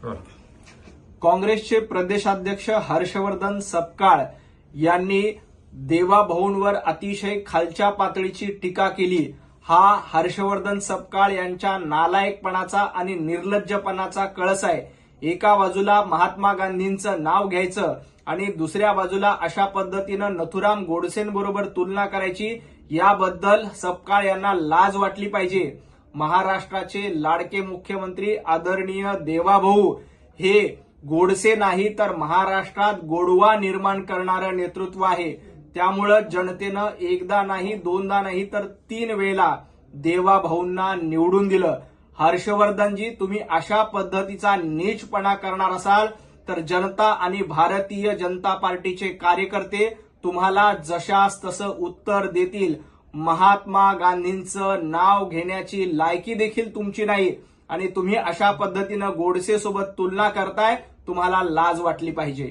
काँग्रेसचे प्रदेशाध्यक्ष हर्षवर्धन सपकाळ यांनी देवाभाऊंवर अतिशय खालच्या पातळीची टीका केली। हा हर्षवर्धन सपकाळ यांच्या नालायकपणाचा आणि निर्लज्जपणाचा कळस आहे। एका बाजूला महात्मा गांधींचं नाव घ्यायचं आणि दुसऱ्या बाजूला अशा पद्धतीनं नथुराम गोडसेंबरोबर तुलना करायची, याबद्दल सपकाळ यांना लाज वाटली पाहिजे। महाराष्ट्राचे लाडके मुख्यमंत्री आदरणीय देवाभाऊ हे गोडसे नाही तर महाराष्ट्रात गोडवा निर्माण करणारं नेतृत्व आहे। त्यामुळं जनतेनं एकदा नाही, दोनदा नाही तर 3 वेळेला देवाभाऊंना निवडून दिलं। हर्षवर्धनजी, तुम्ही अशा पद्धतीचा नीचपणा करणार असाल तर जनता आणि भारतीय जनता पार्टीचे कार्यकर्ते तुम्हाला जशास तसं उत्तर देतील। महात्मा गांधींचं नाव घेण्याची लायकी देखील तुमची नाही आणि तुम्ही अशा पद्धतीनं गोडसे सोबत तुलना करताय, तुम्हाला लाज वाटली पाहिजे।